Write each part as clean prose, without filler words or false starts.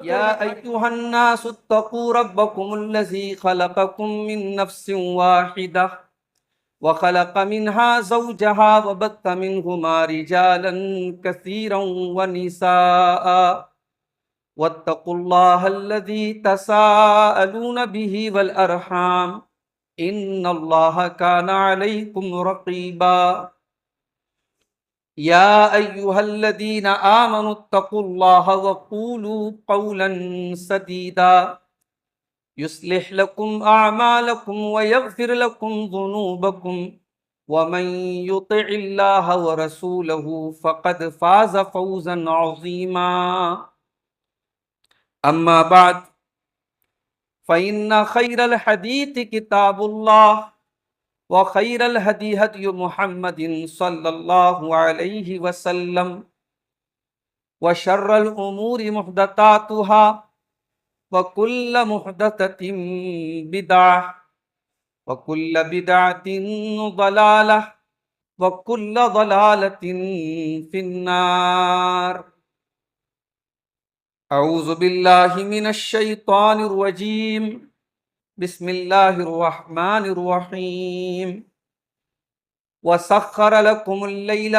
يا أيها الناس اتقوا ربكم الذي خلقكم من نفس واحدة وخلق منها زوجها وبث منهما رجالا كثيرا ونساء واتقوا الله الذي تساءلون به والأرحام إن الله كان عليكم رقيبا يا أيها الذين آمنوا اتقوا الله وقولوا قولا سديدا يصلح لكم أعمالكم ويغفر لكم ذنوبكم ومن يطع الله ورسوله فقد فاز فوزا عظيما أما بعد فإن خير الحديث كتاب الله وخير الهدي هدي محمد صلى الله عليه وسلم وشر الأمور محدثاتها وكل محدثة بدعة وكل بدعة ضلالة وكل ضلالة في النار أعوذ بالله من الشيطان الرجيم بسم الله الرحمن الرحيم وسخر لكم الليل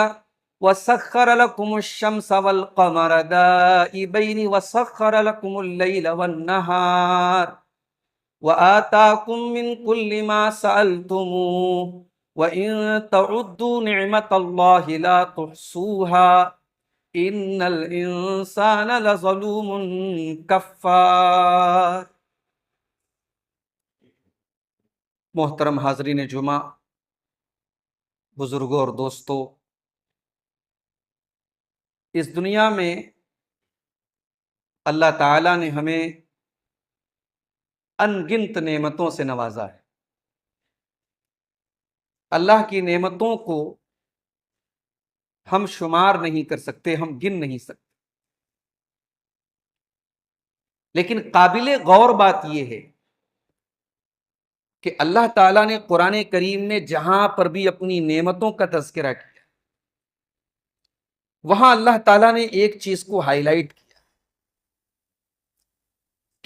وسخر لكم الشمس والقمر دائبين وسخر لكم الليل والنهار وآتاكم من كل ما سألتموه وإن تعدوا نعمة الله لا تحصوها إن الإنسان لظلوم كفار۔ محترم حاضرین جمعہ، بزرگوں اور دوستو، اس دنیا میں اللہ تعالیٰ نے ہمیں ان گنت نعمتوں سے نوازا ہے۔ اللہ کی نعمتوں کو ہم شمار نہیں کر سکتے، ہم گن نہیں سکتے، لیکن قابل غور بات یہ ہے کہ اللہ تعالیٰ نے قرآن کریم میں جہاں پر بھی اپنی نعمتوں کا تذکرہ کیا، وہاں اللہ تعالیٰ نے ایک چیز کو ہائی لائٹ کیا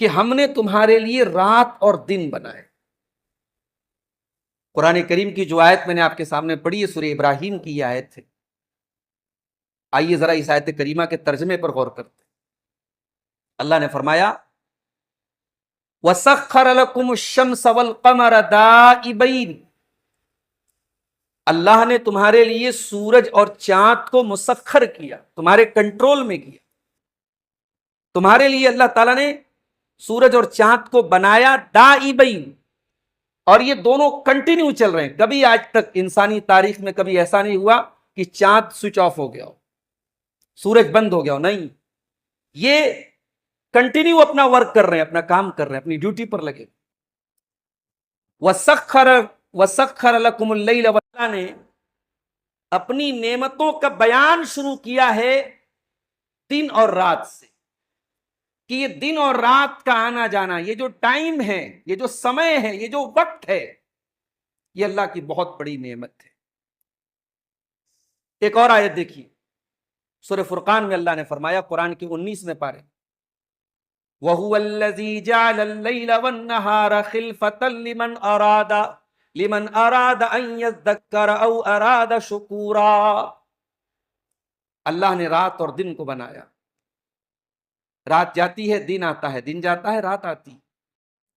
کہ ہم نے تمہارے لیے رات اور دن بنائے۔ قرآن کریم کی جو آیت میں نے آپ کے سامنے پڑھی ہے، سورہ ابراہیم کی یہ آیت ہے۔ آئیے ذرا اس آیت کریمہ کے ترجمے پر غور کرتے ہیں۔ اللہ نے فرمایا وَسَخَّرَ لَكُمُ الشَّمْسَ وَالْقَمَرَ دَائِبَيْنِ، اللہ نے تمہارے لیے سورج اور چاند کو مسخر کیا، تمہارے کنٹرول میں کیا۔ تمہارے لیے اللہ تعالیٰ نے سورج اور چاند کو بنایا دائبین، اور یہ دونوں کنٹینیو چل رہے ہیں۔ کبھی آج تک انسانی تاریخ میں کبھی ایسا نہیں ہوا کہ چاند سوئچ آف ہو گیا ہو، سورج بند ہو گیا ہو، نہیں، یہ کنٹینیو اپنا ورک کر رہے ہیں، اپنا کام کر رہے ہیں، اپنی ڈیوٹی پر لگے۔ وَسَخَّرَ لَكُمُ اللَّيْلَ، اللہ نے اپنی نعمتوں کا بیان شروع کیا ہے دن اور رات سے، کہ یہ دن اور رات کا آنا جانا، یہ جو ٹائم ہے، یہ جو سمے ہے، یہ جو وقت ہے، یہ اللہ کی بہت بڑی نعمت ہے۔ ایک اور آیت دیکھیے، سورہ فرقان میں اللہ نے فرمایا، قرآن کے 19 پارے، وَهُوَ الَّذِي جَعَلَ اللَّيْلَ وَالنَّهَارَ خِلْفَةً لِمَنْ أَرَادَ أَنْ يَذَّكَّرَ أَوْ أَرَادَ شُكُورًا۔ اللہ نے رات اور دن کو بنایا، رات جاتی ہے دن آتا ہے، دن جاتا ہے رات آتی ہے۔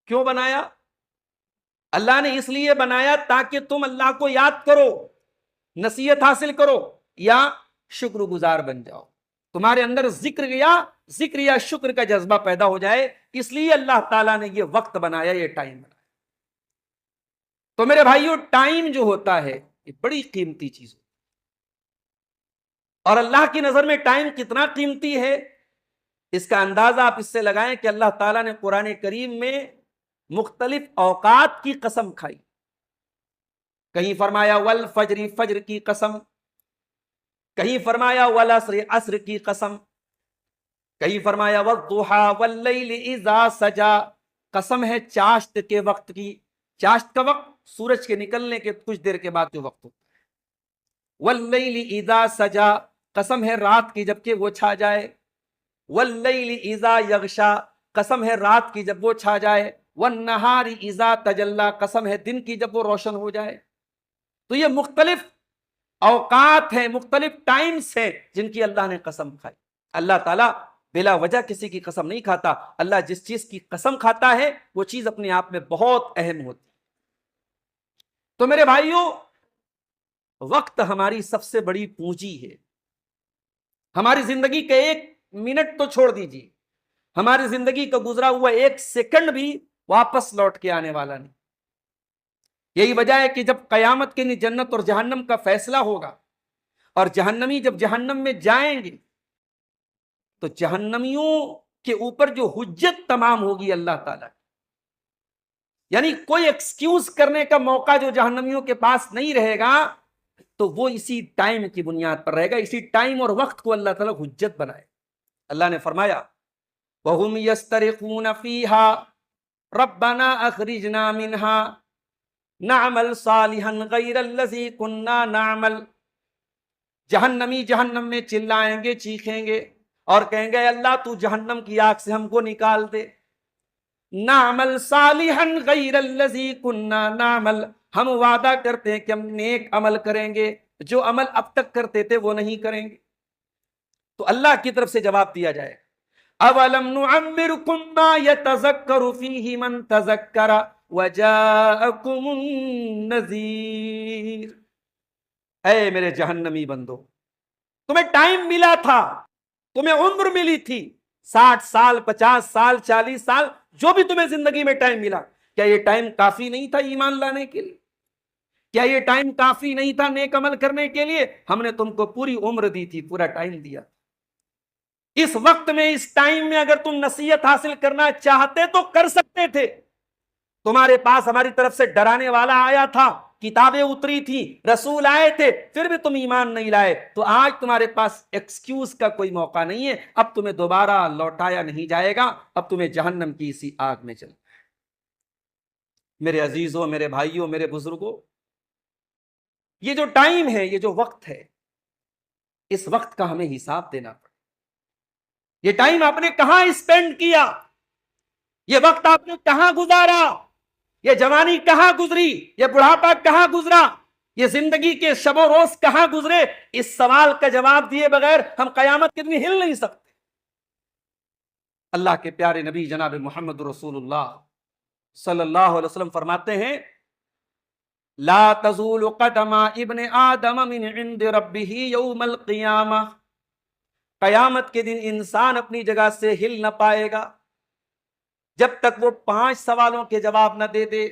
کیوں بنایا؟ اللہ نے اس لیے بنایا تاکہ تم اللہ کو یاد کرو، نصیحت حاصل کرو، یا شکر گزار بن جاؤ، تمہارے اندر ذکر یا شکر کا جذبہ پیدا ہو جائے۔ اس لیے اللہ تعالیٰ نے یہ وقت بنایا، یہ ٹائم بنایا۔ تو میرے بھائیوں، ٹائم جو ہوتا ہے یہ بڑی قیمتی چیز ہوتی ہے، اور اللہ کی نظر میں ٹائم کتنا قیمتی ہے اس کا اندازہ آپ اس سے لگائیں کہ اللہ تعالیٰ نے قرآن کریم میں مختلف اوقات کی قسم کھائی۔ کہیں فرمایا والفجر، فجر کی قسم، کہیں فرمایا والعصر، عصر کی قسم، کہیں فرمایا والضحی واللیل اذا سجا، قسم ہے چاشت کے وقت کی۔ چاشت کا وقت سورج کے نکلنے کے کچھ دیر کے بعد جو وقت ہوتا ہے۔ واللیل اذا سجا، قسم ہے رات کی جبکہ وہ چھا جائے۔ واللیل اذا یغشا، قسم ہے رات کی جب وہ چھا جائے، والنہار اذا تجلی، قسم ہے دن کی جب وہ روشن ہو جائے۔ تو یہ مختلف اوقات ہیں، مختلف ٹائمز ہیں جن کی اللہ نے قسم کھائی۔ اللہ تعالیٰ بلا وجہ کسی کی قسم نہیں کھاتا، اللہ جس چیز کی قسم کھاتا ہے وہ چیز اپنے آپ میں بہت اہم ہوتی ہے۔ تو میرے بھائیوں، وقت ہماری سب سے بڑی پونجی ہے۔ ہماری زندگی کا ایک منٹ تو چھوڑ دیجیے، ہماری زندگی کا گزرا ہوا ایک سیکنڈ بھی واپس لوٹ کے آنے والا نہیں۔ یہی وجہ ہے کہ جب قیامت کے لیے جنت اور جہنم کا فیصلہ ہوگا اور جہنمی جب جہنم میں جائیں گے تو جہنمیوں کے اوپر جو حجت تمام ہوگی اللہ تعالیٰ، یعنی کوئی ایکسکیوز کرنے کا موقع جو جہنمیوں کے پاس نہیں رہے گا، تو وہ اسی ٹائم کی بنیاد پر رہے گا۔ اسی ٹائم اور وقت کو اللہ تعالیٰ حجت بنائے۔ اللہ نے فرمایا وَهُمْ يَسْتَرِخُونَ فِيهَا رَبَّنَا أَخْرِجْنَا مِنْهَا نَعْمَلْ صَالِحًا غَيْرَ الَّذِي كُنَّا نَعْمَلْ، جہنمی جہنم میں چلائیں گے، چیخیں گے اور کہیں گے اللہ تو جہنم کی آگ سے ہم کو نکال دے۔ نعمل صالحا غیر الذی کننا نعمل، ہم وعدہ کرتے ہیں کہ ہم نیک عمل کریں گے، جو عمل اب تک کرتے تھے وہ نہیں کریں گے۔ تو اللہ کی طرف سے جواب دیا جائے اولم نعمرکم ما یتذکر فیہ من تذکر وجاءکم النذیر، اے میرے جہنمی بندو، تمہیں ٹائم ملا تھا، تمہیں عمر ملی تھی، 60 سال 50 سال 40 سال، جو بھی تمہیں زندگی میں ٹائم ملا، کیا یہ ٹائم کافی نہیں تھا ایمان لانے کے لیے؟ کیا یہ ٹائم کافی نہیں تھا نیک عمل کرنے کے لیے؟ ہم نے تم کو پوری عمر دی تھی، پورا ٹائم دیا۔ اس وقت میں، اس ٹائم میں اگر تم نصیحت حاصل کرنا چاہتے تو کر سکتے تھے۔ تمہارے پاس ہماری طرف سے ڈرانے والا آیا تھا، کتابیں اتری تھی، رسول آئے تھے، پھر بھی تم ایمان نہیں لائے، تو آج تمہارے پاس ایکسکیوز کا کوئی موقع نہیں ہے۔ اب تمہیں دوبارہ لوٹایا نہیں جائے گا، اب تمہیں جہنم کی اسی آگ میں چلنا ہے۔ میرے عزیزوں، میرے بھائیوں، میرے بزرگوں، یہ جو ٹائم ہے، یہ جو وقت ہے، اس وقت کا ہمیں حساب دینا پڑے۔ یہ ٹائم آپ نے کہاں اسپینڈ کیا؟ یہ وقت آپ نے کہاں گزارا؟ یہ جوانی کہاں گزری؟ یہ بڑھاپا کہاں گزرا؟ یہ زندگی کے شب و روز کہاں گزرے؟ اس سوال کا جواب دیے بغیر ہم قیامت کے دن ہل نہیں سکتے۔ اللہ کے پیارے نبی جناب محمد رسول اللہ صلی اللہ علیہ وسلم فرماتے ہیں لا تزول قدم ابن آدم من عند ربه یوم القیامہ، قیامت کے دن انسان اپنی جگہ سے ہل نہ پائے گا جب تک وہ 5 سوالوں کے جواب نہ دے دے۔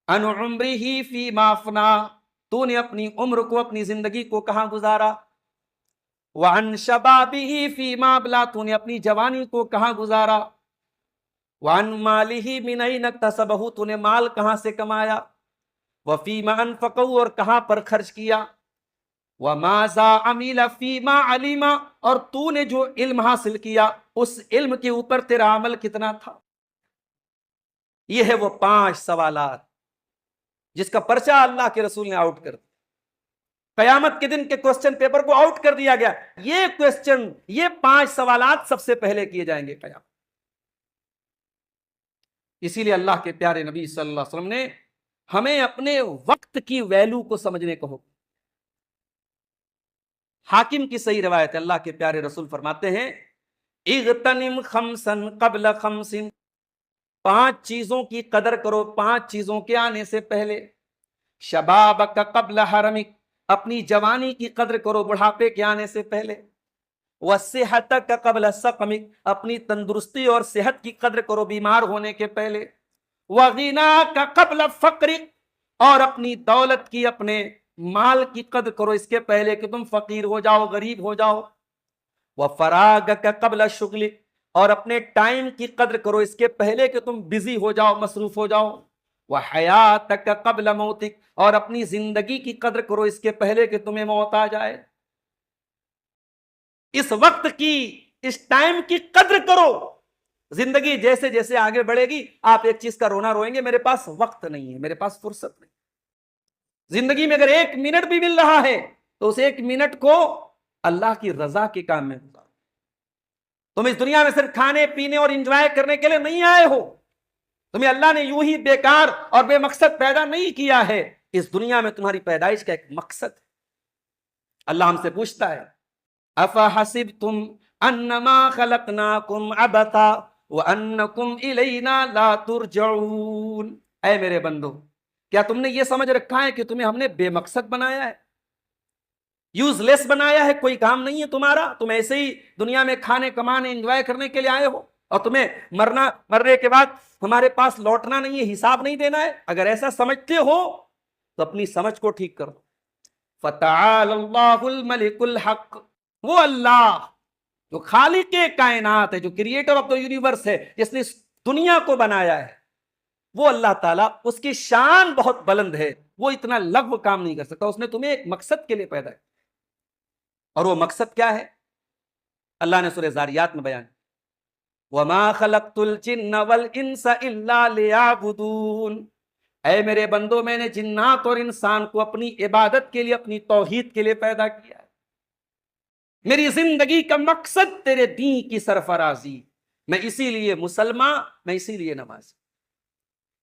ان عمرہ فیما افنا، تو نے اپنی عمر کو، اپنی زندگی کو کہاں گزارا؟ وعن شبابہ فیما ابلا، تو نے اپنی جوانی کو کہاں گزارا؟ وعن مالہ من این اکتسبہ، تو نے مال کہاں سے کمایا؟ وفیما انفقہ، اور کہاں پر خرچ کیا؟ وماذا عمل فیما علم، اور تو نے جو علم حاصل کیا اس علم کے اوپر تیرا عمل کتنا تھا؟ یہ ہے وہ 5 سوالات جس کا پرچہ اللہ کے رسول نے آؤٹ کر دیا۔ قیامت کے دن کے کوسچن پیپر کو آؤٹ کر دیا گیا، یہ کوسچن، یہ 5 سوالات سب سے پہلے کیے جائیں گے قیامت۔ اسی لیے اللہ کے پیارے نبی صلی اللہ علیہ وسلم نے ہمیں اپنے وقت کی ویلیو کو سمجھنے کو حکم۔ حاکم کی صحیح روایت ہے، اللہ کے پیارے رسول فرماتے ہیں اغتنم خمسا قبل خمس، 5 چیزوں کی قدر کرو 5 چیزوں کے آنے سے پہلے۔ شبابک قبل حرمک، اپنی جوانی کی قدر کرو بڑھاپے کے آنے سے پہلے۔ وصحتک قبل سقمک، اپنی تندرستی اور صحت کی قدر کرو بیمار ہونے کے پہلے۔ وغناک قبل فقرک، اور اپنی دولت کی، اپنے مال کی قدر کرو اس کے پہلے کہ تم فقیر ہو جاؤ، غریب ہو جاؤ۔ وفراغک قبل شغلک، اور اپنے ٹائم کی قدر کرو اس کے پہلے کہ تم بزی ہو جاؤ، مصروف ہو جاؤ۔ وحیاتک قبل موتک، اور اپنی زندگی کی قدر کرو اس کے پہلے کہ تمہیں موت آ جائے۔ اس وقت کی، اس ٹائم کی قدر کرو۔ زندگی جیسے جیسے آگے بڑھے گی آپ ایک چیز کا رونا روئیں گے، میرے پاس وقت نہیں ہے، میرے پاس فرصت نہیں۔ زندگی میں اگر 1 منٹ بھی مل رہا ہے تو اس 1 منٹ کو اللہ کی رضا کے کام میں گزارو۔ تم اس دنیا میں صرف کھانے پینے اور انجوائے کرنے کے لیے نہیں آئے ہو. تمہیں اللہ نے یوں ہی بیکار اور بے مقصد پیدا نہیں کیا ہے. اس دنیا میں تمہاری پیدائش کا ایک مقصد ہے. اللہ ہم سے پوچھتا ہے افحسبتم انما خلقناکم عبثا وانکم الینا لا ترجعون. اے میرے بندو، کیا تم نے یہ سمجھ رکھا ہے کہ تمہیں ہم نے بے مقصد بنایا ہے، یوز لیس بنایا ہے، کوئی کام نہیں ہے تمہارا، تم ایسے ہی دنیا میں کھانے کمانے انجوائے کرنے کے لیے آئے ہو اور تمہیں مرنے کے بعد ہمارے پاس لوٹنا نہیں ہے، حساب نہیں دینا ہے؟ اگر ایسا سمجھتے ہو تو اپنی سمجھ کو ٹھیک کرو. فتعال اللہ الملک الحق، وہ اللہ جو خالق کائنات ہے، جو کریٹر آف دا یونیورس ہے، جس نے اس دنیا کو بنایا ہے، وہ اللہ تعالیٰ، اس کی شان بہت بلند ہے، وہ اتنا لغو کام نہیں کر سکتا. اس نے تمہیں ایک مقصد کے لیے پیدا کیا، اور وہ مقصد کیا ہے؟ اللہ نے سورہ زاریات میں بیان، وَمَا خَلَقْتُ الْجِنَّ وَالْإِنسَ إِلَّا لِيَعْبُدُونَ. اے میرے بندو، میں نے جنات اور انسان کو اپنی عبادت کے لیے، اپنی توحید کے لیے پیدا کیا ہے. میری زندگی کا مقصد تیرے دین کی سرفرازی. میں اسی لیے مسلمان، میں اسی لیے نمازی.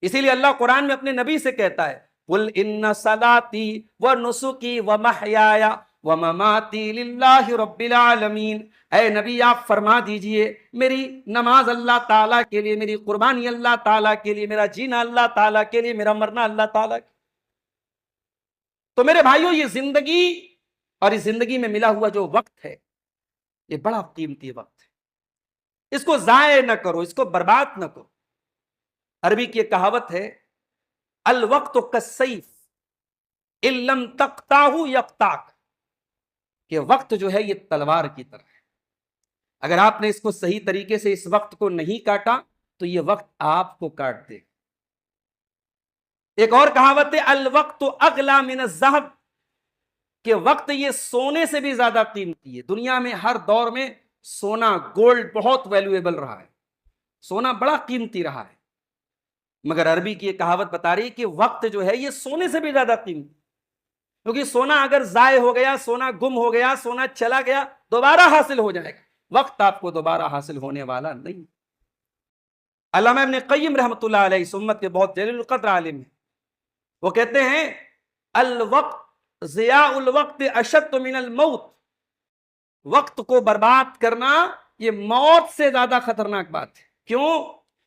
اسی لیے اللہ قرآن میں اپنے نبی سے کہتا ہے قُلْ إِنَّ صَلَاتِي وَنُسُكِي وَمَحْيَايَ وَمَمَاتِي لِلَّهِ رَبِّ الْعَالَمِينَ. اے نبی آپ فرما دیجئے میری نماز اللہ تعالیٰ کے لیے، میری قربانی اللہ تعالیٰ کے لیے، میرا جینا اللہ تعالیٰ کے لیے، میرا مرنا اللہ تعالیٰ کے لیے. تو میرے بھائیوں، یہ زندگی اور اس زندگی میں ملا ہوا جو وقت ہے، یہ بڑا قیمتی وقت ہے. اس کو ضائع نہ کرو، اس کو برباد نہ کرو. عربی کی ایک کہاوت ہے الوقت کالسیف ان لم تقطعہ یقطعک، کہ وقت جو ہے یہ تلوار کی طرح ہے، اگر آپ نے اس کو صحیح طریقے سے اس وقت کو نہیں کاٹا تو یہ وقت آپ کو کاٹ دے. ایک اور کہاوت ہے الوقت اغلی من الذہب، کہ وقت یہ سونے سے بھی زیادہ قیمتی ہے. دنیا میں ہر دور میں سونا، گولڈ بہت ویلیویبل رہا ہے، سونا بڑا قیمتی رہا ہے، مگر عربی کی یہ کہاوت بتا رہی ہے کہ وقت جو ہے یہ سونے سے بھی زیادہ قیمتی، کیونکہ سونا اگر ضائع ہو گیا، سونا گم ہو گیا، سونا چلا گیا، دوبارہ حاصل ہو جائے گا. وقت آپ کو دوبارہ حاصل ہونے والا نہیں. علامہ ابن قیم رحمۃ اللہ علیہ اس امت کے بہت جلیل القدر عالم ہیں. وہ کہتے ہیں الوقت ضیاء الوقت اشد من الموت. وقت کو برباد کرنا یہ موت سے زیادہ خطرناک بات ہے. کیوں؟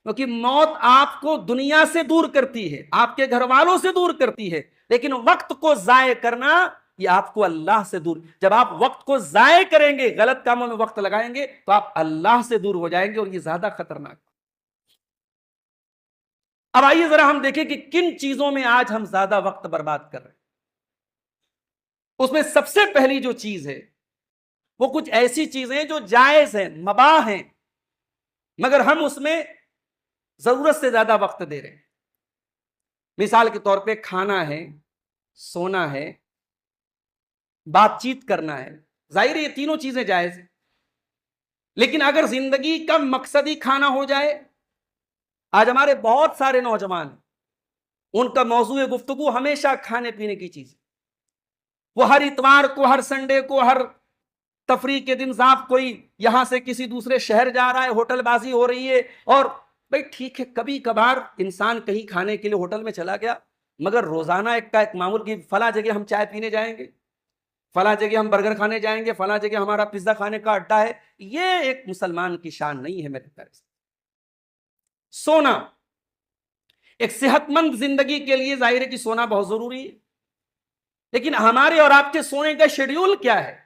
کیونکہ موت آپ کو دنیا سے دور کرتی ہے، آپ کے گھر والوں سے دور کرتی ہے، لیکن وقت کو ضائع کرنا یہ آپ کو اللہ سے دور. جب آپ وقت کو ضائع کریں گے، غلط کاموں میں وقت لگائیں گے، تو آپ اللہ سے دور ہو جائیں گے، اور یہ زیادہ خطرناک. اب آئیے ذرا ہم دیکھیں کہ کن چیزوں میں آج ہم زیادہ وقت برباد کر رہے ہیں. اس میں سب سے پہلی جو چیز ہے وہ کچھ ایسی چیزیں جو جائز ہیں، مباح ہیں، مگر ہم اس میں ضرورت سے زیادہ وقت دے رہے ہیں. مثال کے طور پہ کھانا ہے، سونا ہے، بات چیت کرنا ہے. ظاہر ہے یہ تینوں چیزیں جائز ہیں، لیکن اگر زندگی کا مقصد ہی کھانا ہو جائے، آج ہمارے بہت سارے نوجوان، ان کا موضوع گفتگو ہمیشہ کھانے پینے کی چیز. وہ ہر اتوار کو، ہر سنڈے کو، ہر تفریح کے دن صاحب کوئی یہاں سے کسی دوسرے شہر جا رہا ہے، ہوٹل بازی ہو رہی ہے. اور بھائی ٹھیک ہے، کبھی کبھار انسان کہیں کھانے کے لیے ہوٹل میں چلا گیا، مگر روزانہ ایک معمول کی فلاں جگہ ہم چائے پینے جائیں گے، فلاں جگہ ہم برگر کھانے جائیں گے، فلاں جگہ ہمارا پیزا کھانے کا اڈا ہے. یہ ایک مسلمان کی شان نہیں ہے میرے پیارے. سونا ایک صحت مند زندگی کے لیے ظاہر ہے کہ سونا بہت ضروری ہے، لیکن ہمارے اور آپ کے سونے کا شیڈیول کیا ہے؟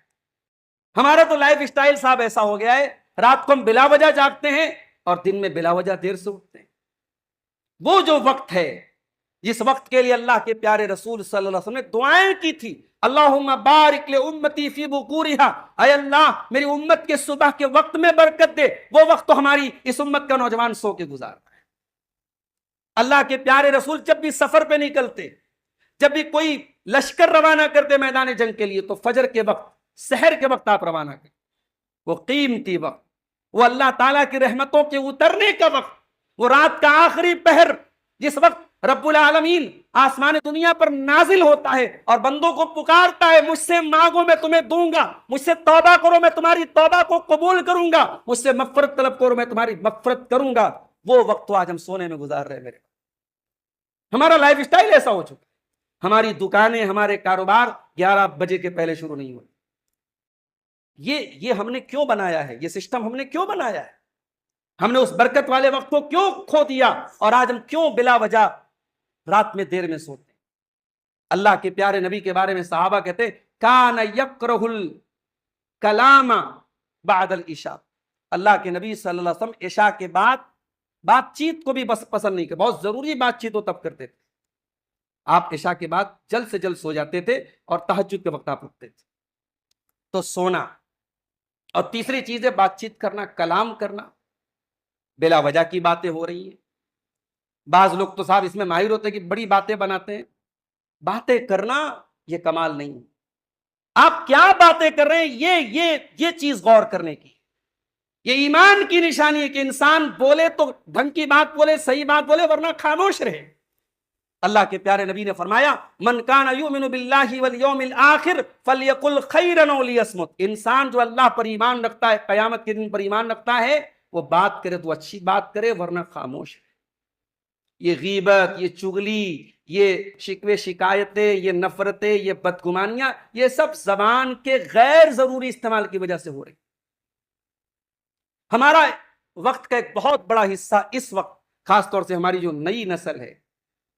ہمارا تو لائف اسٹائل صاحب ایسا ہو گیا ہے، رات کو ہم بلا وجہ جاگتے ہیں اور دن میں بلا وجہ دیر سے اٹھتے ہیں. وہ جو وقت ہے جس وقت کے لیے اللہ کے پیارے رسول صلی اللہ علیہ وسلم نے دعائیں کی تھی، اللہم بارک لامتی فی بکورہا، اے اللہ میری امت کے صبح کے وقت میں برکت دے، وہ وقت تو ہماری اس امت کا نوجوان سو کے گزار رہا ہے. اللہ کے پیارے رسول جب بھی سفر پہ نکلتے، جب بھی کوئی لشکر روانہ کرتے میدان جنگ کے لیے، تو فجر کے وقت، سحر کے وقت آپ روانہ کرتے. وہ قیمتی وقت، وہ اللہ تعالیٰ کی رحمتوں کے اترنے کا وقت، وہ رات کا آخری پہر جس وقت رب العالمین آسمان دنیا پر نازل ہوتا ہے اور بندوں کو پکارتا ہے، مجھ سے مانگو میں تمہیں دوں گا، مجھ سے توبہ کرو میں تمہاری توبہ کو قبول کروں گا، مجھ سے مغفرت طلب کرو میں تمہاری مغفرت کروں گا۔ وہ وقت تو آج ہم سونے میں گزار رہے ہیں میرے، ہمارا لائف اسٹائل ایسا ہو چکا، ہماری دکانیں، ہمارے کاروبار 11 بجے کے پہلے شروع نہیں ہوئے۔ یہ ہم نے کیوں بنایا ہے؟ یہ سسٹم ہم نے کیوں بنایا ہے؟ ہم نے اس برکت والے وقت کو کیوں کھو دیا؟ اور آج ہم کیوں بلا وجہ رات میں دیر میں سوتے ہیں؟ اللہ کے پیارے نبی کے بارے میں صحابہ کہتے کان یکرہ الکلام بعد العشاء، اللہ کے نبی صلی اللہ علیہ وسلم عشاء کے بعد بات چیت کو بھی بس پسند نہیں کرتے، بہت ضروری بات چیت وہ تب کرتے تھے، آپ عشاء کے بعد جلد سے جلد سو جاتے تھے اور تہجد کے وقت آپ اٹھتے تھے۔ تو سونا، اور تیسری چیز ہے بات چیت کرنا، کلام کرنا، بلا وجہ کی باتیں ہو رہی ہیں۔ بعض لوگ تو صاحب اس میں ماہر ہوتے ہیں کہ بڑی باتیں بناتے ہیں، باتیں کرنا یہ کمال نہیں ہے۔ آپ کیا باتیں کر رہے ہیں یہ چیز غور کرنے کی، یہ ایمان کی نشانی ہے کہ انسان بولے تو ڈھنگ کی بات بولے، صحیح بات بولے، ورنہ خاموش رہے۔ اللہ کے پیارے نبی نے فرمایا من کان یؤمن باللہ والیوم الآخر فلیقل خیرا او لیصمت، انسان جو اللہ پر ایمان رکھتا ہے، قیامت کے دن پر ایمان رکھتا ہے، وہ بات کرے تو اچھی بات کرے ورنہ خاموش ہے۔ یہ غیبت، یہ چغلی، یہ شکوے شکایتیں، یہ نفرتیں، یہ بدگمانیاں، یہ سب زبان کے غیر ضروری استعمال کی وجہ سے ہو رہی۔ ہمارا وقت کا ایک بہت بڑا حصہ اس وقت، خاص طور سے ہماری جو نئی نسل ہے،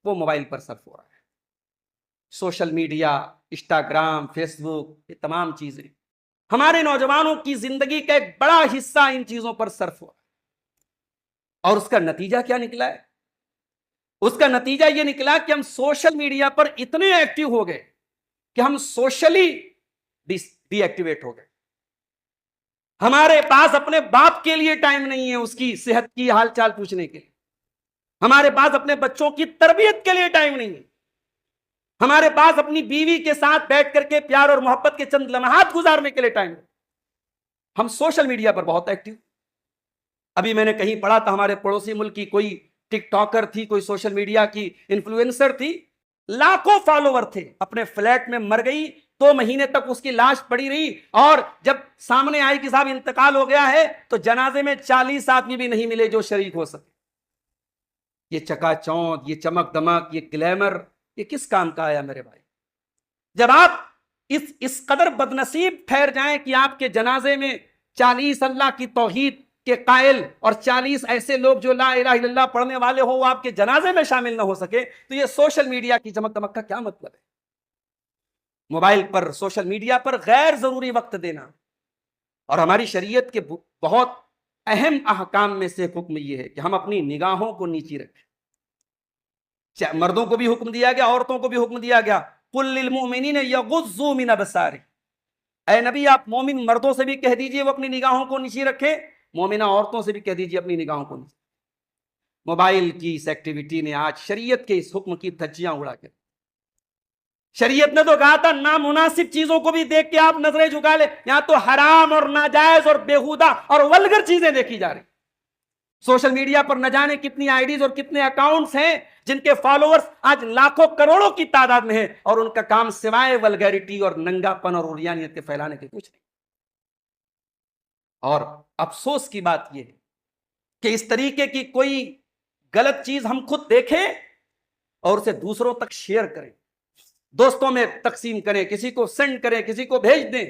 وہ موبائل پر صرف ہو رہا ہے۔ سوشل میڈیا، انسٹاگرام، فیس بک، یہ تمام چیزیں ہمارے نوجوانوں کی زندگی کا ایک بڑا حصہ ان چیزوں پر صرف ہوا، اور اس کا نتیجہ کیا نکلا ہے؟ اس کا نتیجہ یہ نکلا کہ ہم سوشل میڈیا پر اتنے ایکٹیو ہو گئے کہ ہم سوشلی ڈی ایکٹیویٹ ہو گئے۔ ہمارے پاس اپنے باپ کے لیے ٹائم نہیں ہے، اس کی صحت کی حال چال پوچھنے کے لیے، ہمارے پاس اپنے بچوں کی تربیت کے لیے ٹائم نہیں ہے، ہمارے پاس اپنی بیوی کے ساتھ بیٹھ کر کے پیار اور محبت کے چند لمحات گزارنے کے لیے ٹائم ہے۔ ہم سوشل میڈیا پر بہت ایکٹیو۔ ابھی میں نے کہیں پڑھا تھا، ہمارے پڑوسی ملک کی کوئی ٹک ٹاکر تھی، کوئی سوشل میڈیا کی انفلوئنسر تھی، لاکھوں فالوور تھے، اپنے فلیٹ میں مر گئی، 2 مہینے تک اس کی لاش پڑی رہی، اور جب سامنے آئی کہ صاحب انتقال ہو گیا ہے تو جنازے میں 40 آدمی بھی نہیں ملے جو شریک ہو سکے۔ یہ چکا چوند، یہ چمک دمک، یہ گلیمر، یہ کس کام کا آیا میرے بھائی؟ جب آپ اس قدر بدنصیب ٹھہر جائیں کہ آپ کے جنازے میں 40 اللہ کی توحید کے قائل اور 40 ایسے لوگ جو لا الہ الا اللہ پڑھنے والے ہوں وہ آپ کے جنازے میں شامل نہ ہو سکے، تو یہ سوشل میڈیا کی چمک دمک کا کیا مطلب ہے؟ موبائل پر، سوشل میڈیا پر غیر ضروری وقت دینا، اور ہماری شریعت کے بہت اہم احکام میں سے حکم یہ ہے کہ ہم اپنی نگاہوں کو نیچی رکھیں۔ مردوں کو بھی حکم دیا گیا، عورتوں کو بھی حکم دیا گیا، قل للمؤمنین یغضوا من ابصارہم، اے نبی آپ مومن مردوں سے بھی کہہ دیجئے وہ اپنی نگاہوں کو نیچی رکھیں، مومنہ عورتوں سے بھی کہہ دیجئے اپنی نگاہوں کو نیچی۔ موبائل کی اس ایکٹیویٹی نے آج شریعت کے اس حکم کی دھجیاں اڑا کے، شریعت نے تو کہا تھا نامناسب چیزوں کو بھی دیکھ کے آپ نظریں جھکا لیں، یہاں تو حرام اور ناجائز اور بےہودہ اور ولگر چیزیں دیکھی جا رہی۔ سوشل میڈیا پر نہ جانے کتنی آئی ڈیز اور کتنے اکاؤنٹس ہیں جن کے فالوورز آج لاکھوں کروڑوں کی تعداد میں ہیں، اور ان کا کام سوائے ولگیرٹی اور ننگا پن اور عریانیت کے پھیلانے کے کچھ نہیں۔ اور افسوس کی بات یہ ہے کہ اس طریقے کی کوئی غلط چیز ہم خود دیکھیں اور اسے دوسروں تک شیئر کریں، دوستوں میں تقسیم کریں، کسی کو سینڈ کریں، کسی کو بھیج دیں۔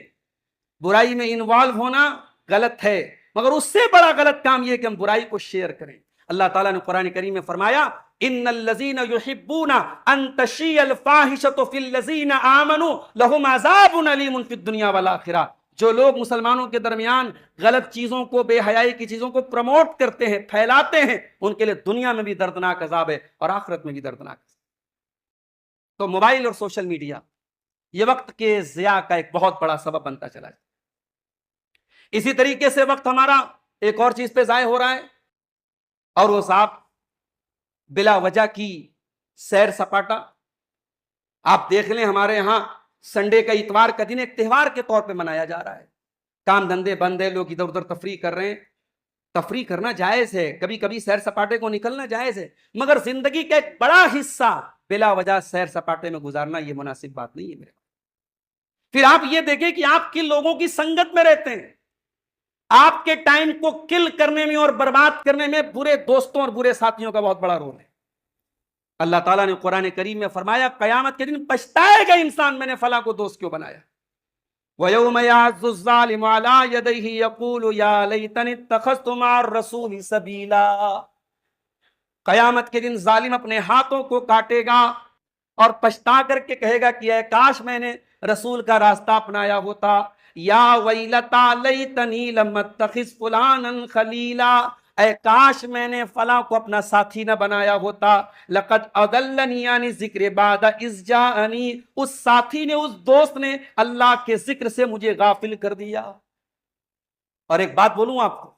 برائی میں انوالو ہونا غلط ہے، مگر اس سے بڑا غلط کام یہ کہ ہم برائی کو شیئر کریں۔ اللہ تعالیٰ نے قرآن کریم میں فرمایا ان الذین یحبون ان تشیع الفاحشۃ فی الذین آمنوا لہم عذاب علیم فی الدنیا والآخرہ، جو لوگ مسلمانوں کے درمیان غلط چیزوں کو، بے حیائی کی چیزوں کو پروموٹ کرتے ہیں، پھیلاتے ہیں، ان کے لیے دنیا میں بھی دردناک عذاب ہے اور آخرت میں بھی دردناک عذاب۔ تو موبائل اور سوشل میڈیا یہ وقت کے ضیاع کا ایک بہت بڑا سبب بنتا چلا ہے۔ اسی طریقے سے وقت ہمارا ایک اور چیز پہ ضائع ہو رہا ہے، اور وہ صاحب بلا وجہ کی سیر سپاٹا۔ آپ دیکھ لیں ہمارے ہاں سنڈے کا، اتوار کا دن ایک تہوار کے طور پہ منایا جا رہا ہے، کام دھندے بند ہے، لوگ ادھر ادھر تفریح کر رہے ہیں، تفریح کرنا جائز ہے، کبھی کبھی سیر سپاٹے کو نکلنا جائز ہے، مگر زندگی کا ایک بڑا حصہ بلا وجہ سیر سپاٹے میں گزارنا یہ مناسب بات نہیں ہے میرے۔ پھر آپ یہ دیکھیں کہ آپ کن لوگوں کی سنگت میں رہتے ہیں۔ آپ کے ٹائم کو کل کرنے میں اور برباد کرنے میں برے دوستوں اور برے ساتھیوں کا بہت بڑا رول ہے۔ اللہ تعالیٰ نے قرآن کریم میں فرمایا قیامت کے دن پچھتائے گا انسان میں نے فلاں کو دوست کیوں بنایا۔ وَيَوْمَ يَعَضُّ الظَّالِمُ عَلَىٰ يَدَيْهِ يَقُولُ يَا لَيْتَنِي اتَّخَذْتُ مَعَ الرَّسُولِ سَبِيلًا۔ قیامت کے دن ظالم اپنے ہاتھوں کو کاٹے گا اور پچھتا کر کے کہے گا کہ اے کاش میں نے رسول کا راستہ اپنایا ہوتا۔ یا ویلتا لیتنی لم اتخذ فلانا خلیلا، اے کاش میں نے فلاں کو اپنا ساتھی نہ بنایا ہوتا۔ لقد اضلنی عن الذکر بعد اذ جاءنی، اس ساتھی نے، اس دوست نے اللہ کے ذکر سے مجھے غافل کر دیا۔ اور ایک بات بولوں آپ کو،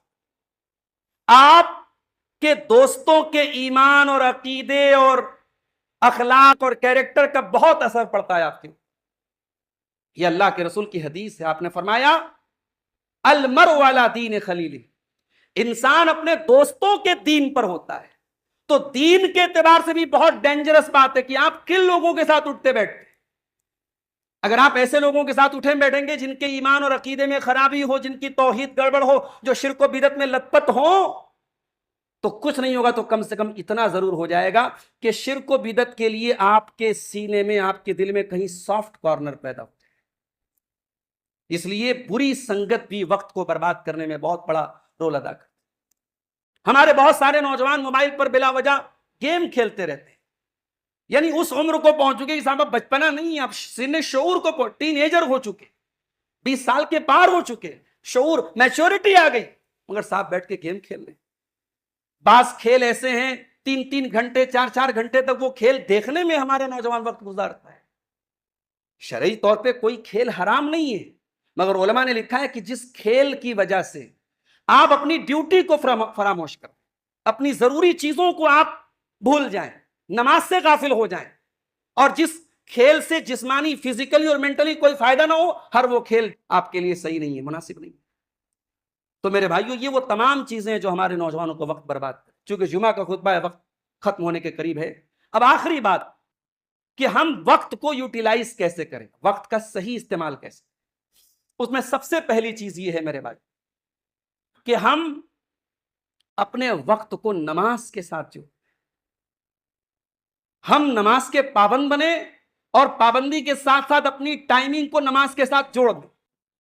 آپ کے دوستوں کے ایمان اور عقیدے اور اخلاق اور کیریکٹر کا بہت اثر پڑتا ہے آپ کے۔ یہ اللہ کے رسول کی حدیث ہے، آپ نے فرمایا المرء علی دین خلیلہ، انسان اپنے دوستوں کے دین پر ہوتا ہے۔ تو دین کے اعتبار سے بھی بہت ڈینجرس بات ہے کہ آپ کن لوگوں کے ساتھ اٹھتے بیٹھتے۔ اگر آپ ایسے لوگوں کے ساتھ اٹھیں بیٹھیں گے جن کے ایمان اور عقیدے میں خرابی ہو، جن کی توحید گڑبڑ ہو، جو شرک و بدعت میں لت پت ہو، تو کچھ نہیں ہوگا، تو کم سے کم اتنا ضرور ہو جائے گا کہ شرک و بدعت کے لیے آپ کے سینے میں، آپ کے دل میں کہیں سافٹ کارنر پیدا ہو۔ اس لیے بری سنگت بھی وقت کو برباد کرنے میں بہت بڑا رول ادا کرتی ہے۔ ہمارے بہت سارے نوجوان موبائل پر بلا وجہ گیم کھیلتے رہتے ہیں، یعنی اس عمر کو پہنچ چکے کہ صاحب بچپنا نہیں، اب سن شعور کو، ٹین ایجر ہو چکے، 20 سال کے پار ہو چکے، شعور، میچورٹی آ گئی، مگر صاحب بیٹھ کے گیم کھیل لیں۔ بعض کھیل ایسے ہیں 3 گھنٹے 4 گھنٹے تک وہ کھیل دیکھنے میں ہمارے نوجوان وقت گزارتا ہے۔ شرعی طور پہ کوئی کھیل حرام نہیں ہے، مگر علماء نے لکھا ہے کہ جس کھیل کی وجہ سے آپ اپنی ڈیوٹی کو فراموش کریں، اپنی ضروری چیزوں کو آپ بھول جائیں، نماز سے غافل ہو جائیں، اور جس کھیل سے جسمانی، فزیکلی اور مینٹلی کوئی فائدہ نہ ہو، ہر وہ کھیل آپ کے لیے صحیح نہیں ہے، مناسب نہیں ہے۔ تو میرے بھائیوں، یہ وہ تمام چیزیں ہیں جو ہمارے نوجوانوں کو وقت برباد کریں۔ چونکہ جمعہ کا خطبہ ہے، وقت ختم ہونے کے قریب ہے۔ اب آخری بات کہ ہم وقت کو یوٹیلائز کیسے کریں، وقت کا صحیح استعمال کیسے۔ اس میں سب سے پہلی چیز یہ ہے میرے بھائی کہ ہم اپنے وقت کو نماز کے ساتھ جوڑیں۔ ہم نماز کے پابند بنیں اور پابندی کے ساتھ ساتھ اپنی ٹائمنگ کو نماز کے ساتھ جوڑ دیں۔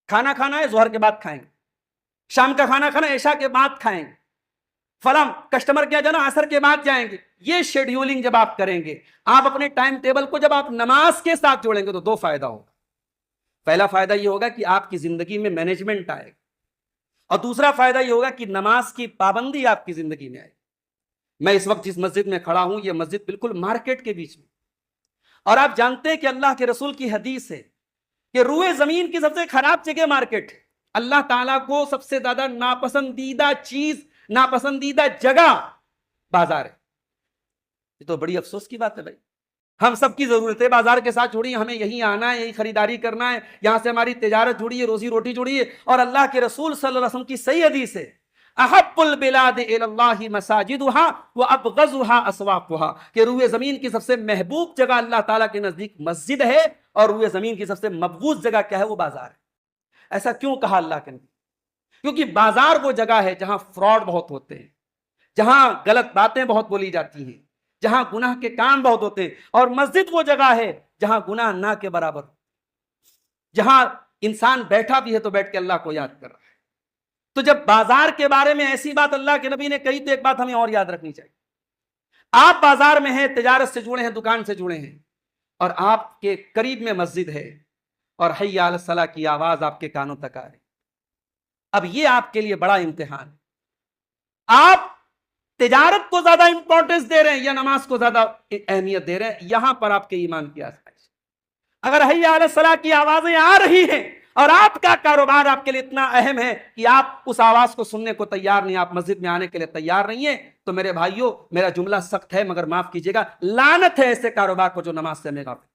کھانا کھانا ہے، ظہر کے بعد کھائیں گے، شام کا کھانا کھانا عشاء کے بعد کھائیں گے، فلاں کسٹمر کیا جانا عصر کے بعد جائیں گے۔ یہ شیڈیولنگ جب آپ کریں گے، آپ اپنے ٹائم ٹیبل کو جب آپ نماز کے ساتھ جوڑیں گے، تو 2 فائدہ ہوگا۔ پہلا فائدہ یہ ہوگا کہ آپ کی زندگی میں مینجمنٹ آئے گا، اور دوسرا فائدہ یہ ہوگا کہ نماز کی پابندی آپ کی زندگی میں آئے گی۔ میں اس وقت جس مسجد میں کھڑا ہوں، یہ مسجد بالکل مارکیٹ کے بیچ میں، اور آپ جانتے ہیں کہ اللہ کے رسول کی حدیث ہے کہ روئے زمین کی سب سے خراب جگہ مارکیٹ ہے۔ اللہ تعالیٰ کو سب سے زیادہ ناپسندیدہ چیز، ناپسندیدہ جگہ بازار ہے۔ یہ تو بڑی افسوس کی بات ہے بھائی، ہم سب کی ضرورت ہے بازار کے ساتھ جڑی ہے، ہمیں یہیں آنا ہے، یہی خریداری کرنا ہے، یہاں سے ہماری تجارت جڑی ہے، روزی روٹی جڑی ہے۔ اور اللہ کے رسول صلی اللہ علیہ وسلم کی صحیح حدیث ہے احب البلاد الی اللہ مساجدها وابغضها اسواقها، کہ روئے زمین کی سب سے محبوب جگہ اللہ تعالیٰ کے نزدیک مسجد ہے، اور روئے زمین کی سب سے مبغوض جگہ کیا ہے؟ وہ بازار ہے۔ ایسا کیوں کہا اللہ کے نبی؟ کیونکہ بازار وہ جگہ ہے جہاں فراڈ بہت ہوتے ہیں، جہاں غلط باتیں بہت بولی جاتی ہیں، جہاں گناہ کے کام بہت ہوتے ہیں، اور مسجد وہ جگہ ہے جہاں گناہ نہ کے برابر، جہاں انسان بیٹھا بھی ہے تو بیٹھ کے اللہ کو یاد کر رہا ہے۔ تو جب بازار کے بارے میں ایسی بات اللہ کے نبی نے کہی، تو ایک بات ہمیں اور یاد رکھنی چاہیے۔ آپ بازار میں ہیں، تجارت سے جڑے ہیں، دکان سے جڑے ہیں، اور آپ کے قریب میں مسجد ہے، اور حی علی الصلاۃ کی آواز آپ کے کانوں تک آ رہی۔ اب یہ آپ کے لیے بڑا امتحان ہے۔ آپ تجارت کو زیادہ امپورٹنس دے رہے ہیں یا نماز کو زیادہ اہمیت دے رہے ہیں؟ یہاں پر آپ کے ایمان کی آزمائش۔ اگر حی علی الصلاۃ کی آوازیں آ رہی ہیں اور آپ کا کاروبار آپ کے لیے اتنا اہم ہے کہ آپ اس آواز کو سننے کو تیار نہیں، آپ مسجد میں آنے کے لیے تیار نہیں ہیں، تو میرے بھائیوں، میرا جملہ سخت ہے مگر معاف کیجیے گا، لعنت ہے ایسے کاروبار کو جو نماز سے ہمیں غافل،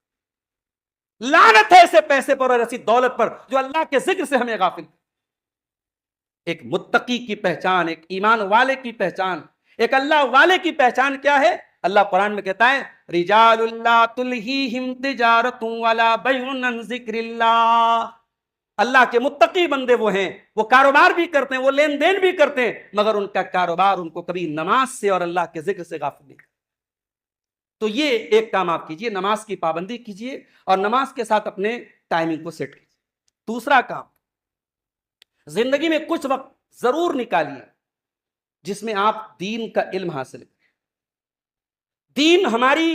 لعنت ہے ایسے پیسے پر اور ایسی دولت پر جو اللہ کے ذکر سے ہمیں غافل۔ ایک متقی کی پہچان، ایک ایمان والے کی پہچان، ایک اللہ والے کی پہچان کیا ہے؟ اللہ قرآن میں کہتا ہے رجال اللہ تلہیہم تجارت ولا بیع عن ذکر اللہ، اللہ کے متقی بندے وہ ہیں، وہ کاروبار بھی کرتے ہیں، وہ لین دین بھی کرتے ہیں، مگر ان کا کاروبار ان کو کبھی نماز سے اور اللہ کے ذکر سے غافل نہیں کرتا۔ تو یہ ایک کام آپ کیجئے، نماز کی پابندی کیجئے اور نماز کے ساتھ اپنے ٹائمنگ کو سیٹ کیجئے۔ دوسرا کام، زندگی میں کچھ وقت ضرور نکالیے جس میں آپ دین کا علم حاصل کریں۔ دین ہماری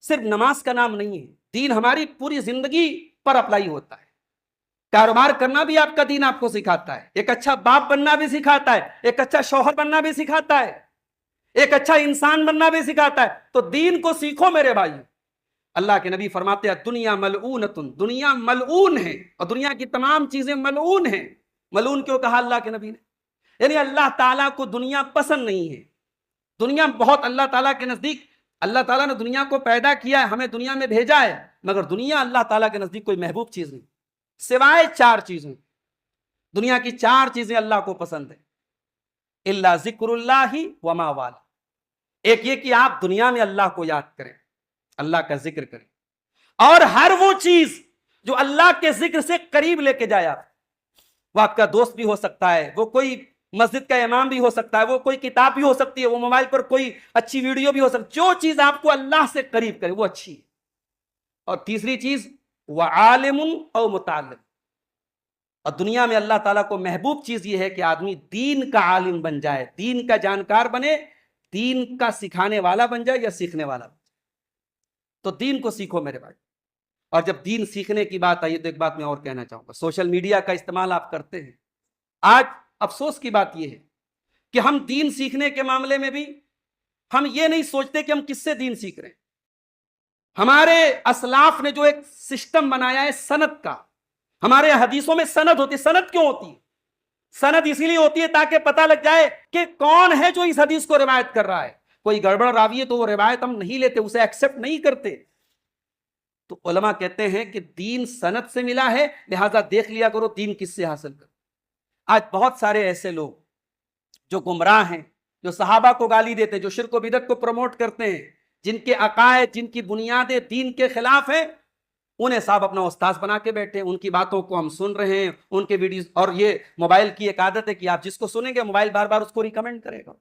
صرف نماز کا نام نہیں ہے، دین ہماری پوری زندگی پر اپلائی ہوتا ہے۔ کاروبار کرنا بھی آپ کا دین آپ کو سکھاتا ہے، ایک اچھا باپ بننا بھی سکھاتا ہے، ایک اچھا شوہر بننا بھی سکھاتا ہے، ایک اچھا انسان بننا بھی سکھاتا ہے۔ تو دین کو سیکھو میرے بھائی۔ اللہ کے نبی فرماتے ہیں دنیا ملعونتن، دنیا ملعون ہے، اور دنیا کی تمام چیزیں ملعون ہیں۔ ملعون کیوں کہا اللہ کے نبی نے؟ یعنی اللہ تعالیٰ کو دنیا پسند نہیں ہے۔ دنیا بہت اللہ تعالیٰ کے نزدیک، اللہ تعالیٰ نے دنیا کو پیدا کیا ہے، ہمیں دنیا میں بھیجا ہے، مگر دنیا اللہ تعالیٰ کے نزدیک کوئی محبوب چیز نہیں، سوائے 4 چیزیں۔ دنیا کی 4 چیزیں اللہ کو پسند ہے، الا ذکر اللہ وما والا۔ ایک یہ کہ آپ دنیا میں اللہ کو یاد کریں، اللہ کا ذکر کریں، اور ہر وہ چیز جو اللہ کے ذکر سے قریب لے کے جائے آپ، وہ آپ کا دوست بھی ہو سکتا ہے، وہ کوئی مسجد کا امام بھی ہو سکتا ہے، وہ کوئی کتاب بھی ہو سکتی ہے، وہ موبائل پر کوئی اچھی ویڈیو بھی ہو سکتی ہے، جو چیز آپ کو اللہ سے قریب کرے وہ اچھی ہے۔ اور تیسری چیز وعالم او متعلم، اور دنیا میں اللہ تعالیٰ کو محبوب چیز یہ ہے کہ آدمی دین کا عالم بن جائے، دین کا جانکار بنے، دین کا سکھانے والا بن جائے یا سیکھنے والا بن جائے۔ تو دین کو سیکھو میرے بھائی۔ اور جب دین سیکھنے کی بات آئی تو ایک بات میں اور کہنا چاہوں گا، سوشل میڈیا کا استعمال آپ کرتے ہیں۔ آج افسوس کی بات یہ ہے کہ ہم دین سیکھنے کے معاملے میں بھی ہم یہ نہیں سوچتے کہ ہم کس سے دین سیکھ رہے ہیں۔ ہمارے اسلاف نے جو ایک سسٹم بنایا ہے سند کا، ہمارے حدیثوں میں سند ہوتی ہے۔ سند کیوں ہوتی ہے؟ سند اسی لیے ہوتی ہے تاکہ پتہ لگ جائے کہ کون ہے جو اس حدیث کو روایت کر رہا ہے۔ کوئی گڑبڑ راوی ہے تو وہ روایت ہم نہیں لیتے، اسے ایکسپٹ نہیں کرتے۔ تو علماء کہتے ہیں کہ دین سند سے ملا ہے، لہٰذا دیکھ لیا کرو دین کس سے حاصل کرو۔ آج بہت سارے ایسے لوگ جو گمراہ ہیں، جو صحابہ کو گالی دیتے ہیں، جو شرک و بدعت کو پروموٹ کرتے ہیں، جن کے عقائد، جن کی بنیادیں دین کے خلاف ہیں، انہیں صاحب اپنا استاذ بنا کے بیٹھے ہیں، ان کی باتوں کو ہم سن رہے ہیں، ان کے ویڈیوز۔ اور یہ موبائل کی ایک عادت ہے کہ آپ جس کو سنیں گے موبائل بار بار اس کو ریکمینڈ کرے گا۔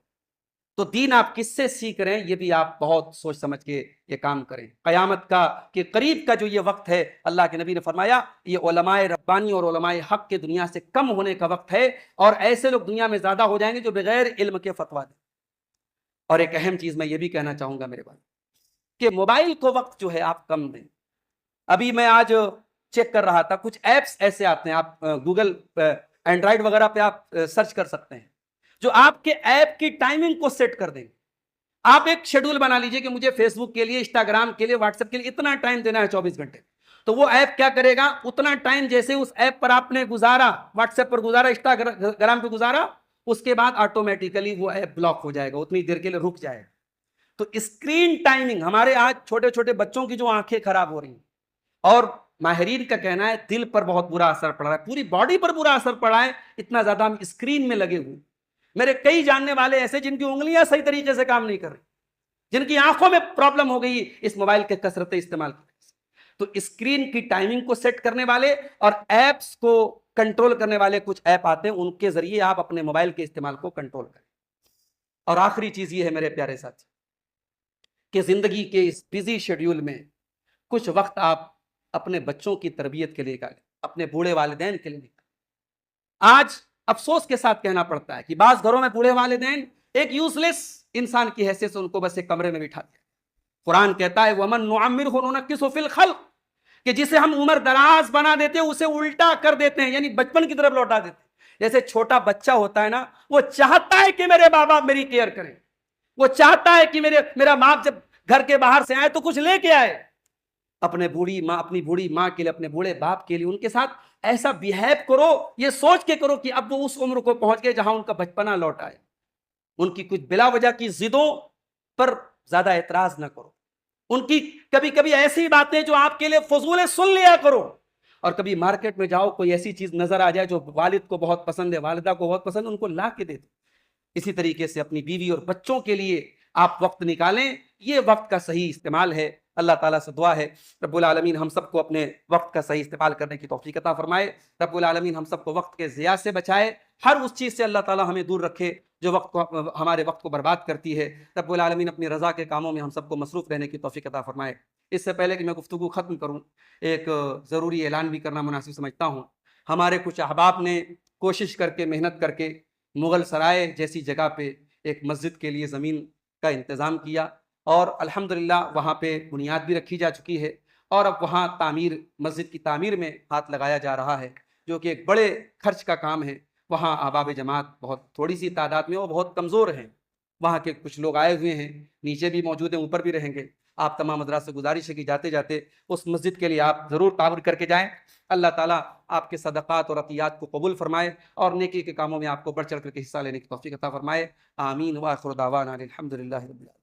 تو دین آپ کس سے سیکھ رہے ہیں یہ بھی آپ بہت سوچ سمجھ کے یہ کام کریں۔ قیامت کا کہ قریب کا جو یہ وقت ہے، اللہ کے نبی نے فرمایا یہ علماء ربانی اور علماء حق کے دنیا سے کم ہونے کا وقت ہے، اور ایسے لوگ دنیا میں زیادہ ہو جائیں گے جو بغیر علم کے فتویٰ دیں۔ اور ایک اہم چیز میں یہ بھی کہنا چاہوں گا میرے بھائی کہ موبائل کو وقت جو ہے آپ کم دیں۔ ابھی میں آج چیک کر رہا تھا، کچھ ایپس ایسے آتے ہیں، آپ گوگل اینڈرائڈ وغیرہ پہ آپ سرچ کر سکتے ہیں، جو آپ کے ایپ کی ٹائمنگ کو سیٹ کر دیں گے۔ آپ ایک شیڈول بنا لیجئے کہ مجھے فیس بک کے لیے، انسٹاگرام کے لیے، واٹس ایپ کے لیے اتنا ٹائم دینا ہے 24 گھنٹے۔ تو وہ ایپ کیا کرے گا، اتنا ٹائم جیسے اس ایپ پر آپ نے گزارا، واٹس ایپ پر گزارا، انسٹاگرام پہ گزارا، اس کے بعد آٹومیٹیکلی وہ ایپ بلاک ہو جائے گا، اتنی دیر کے لیے رک جائے گا۔ تو اسکرین ٹائمنگ، ہمارے آج چھوٹے چھوٹے بچوں کی جو آنکھیں خراب ہو رہی ہیں، اور ماہرین کا کہنا ہے دل پر بہت برا اثر پڑ رہا ہے، پوری باڈی پر برا اثر پڑا ہے، اتنا زیادہ ہم اسکرین میں لگے ہوئے۔ میرے کئی جاننے والے ایسے جن کی انگلیاں صحیح طریقے سے کام نہیں کر رہی، جن کی آنکھوں میں پرابلم ہو گئی اس موبائل کے کثرت استعمال کی وجہ سے۔ تو اسکرین کی ٹائمنگ کو سیٹ کرنے والے اور ایپس کو کنٹرول کرنے والے کچھ ایپ آتے ہیں، ان کے ذریعے آپ اپنے موبائل کے استعمال کو کنٹرول کریں۔ اور آخری چیز یہ ہے میرے پیارے ساتھی کہ زندگی کے اس بزی شیڈیول میں کچھ وقت آپ اپنے بچوں کی تربیت کے لیے نکالیں، اپنے بوڑھے والدین کے لیے نکالیں۔ آج افسوس کے ساتھ کہنا پڑتا ہے کہ بعض گھروں میں بوڑھے والدین ایک یوز لیس انسان کی حیثیت سے ان کو بس ایک کمرے میں بٹھا دیا۔ قرآن کہتا ہے وَمَن نُعَمِّرْهُ نُنَكِّسُهُ فِي الْخَلْقِ، کہ جسے ہم عمر دراز بنا دیتے ہیں اسے الٹا کر دیتے ہیں، یعنی بچپن کی طرف لوٹا دیتے ہیں۔ جیسے چھوٹا بچہ ہوتا ہے نا، وہ چاہتا ہے کہ میرے بابا میری کیئر کریں، وہ چاہتا ہے کہ میرا باپ جب گھر کے باہر سے آئے تو کچھ لے کے آئے۔ اپنی بوڑھی ماں کے لیے، اپنے بوڑھے باپ کے لیے ان کے ساتھ ایسا بیہیو کرو، یہ سوچ کے کرو کہ اب وہ اس عمر کو پہنچ گئے جہاں ان کا بچپنا لوٹ آئے۔ ان کی کچھ بلا وجہ کی ضدوں پر زیادہ اعتراض نہ کرو، ان کی کبھی کبھی ایسی باتیں جو آپ کے لیے فضول ہے سن لیا کرو، اور کبھی مارکیٹ میں جاؤ، کوئی ایسی چیز نظر آ جائے جو والد کو بہت پسند ہے، والدہ کو بہت پسند ہے، ان کو لا کے دے دو۔ اسی طریقے سے اپنی بیوی اور بچوں کے لیے آپ وقت نکالیں، یہ وقت کا صحیح استعمال ہے۔ اللہ تعالیٰ سے دعا ہے رب العالمین ہم سب کو اپنے وقت کا صحیح استعمال کرنے کی توفیق عطا فرمائے، رب العالمین ہم سب کو وقت کے ضیاع سے بچائے، ہر اس چیز سے اللہ تعالیٰ ہمیں دور رکھے جو ہمارے وقت کو برباد کرتی ہے، رب العالمین اپنی رضا کے کاموں میں ہم سب کو مصروف رہنے کی توفیق عطا فرمائے۔ اس سے پہلے کہ میں گفتگو ختم کروں، ایک ضروری اعلان بھی کرنا مناسب سمجھتا ہوں۔ ہمارے کچھ احباب نے کوشش کر کے، محنت کر کے مغل سرائے جیسی جگہ پہ ایک مسجد کے لیے زمین کا انتظام کیا، اور الحمدللہ وہاں پہ بنیاد بھی رکھی جا چکی ہے، اور اب وہاں مسجد کی تعمیر میں ہاتھ لگایا جا رہا ہے، جو کہ ایک بڑے خرچ کا کام ہے۔ وہاں احباب جماعت بہت تھوڑی سی تعداد میں اور بہت کمزور ہیں، وہاں کے کچھ لوگ آئے ہوئے ہیں، نیچے بھی موجود ہیں، اوپر بھی رہیں گے۔ آپ تمام حضرات سے گزارش ہے کہ جاتے جاتے اس مسجد کے لیے آپ ضرور تعاون کر کے جائیں۔ اللہ تعالیٰ آپ کے صدقات اور عطیات کو قبول فرمائے، اور نیکی کے کاموں میں آپ کو بڑھ چڑھ کر کے حصہ لینے کی توفیق عطا فرمائے۔ آمین۔ وآخر دعوانا الحمدللہ رب العالمین۔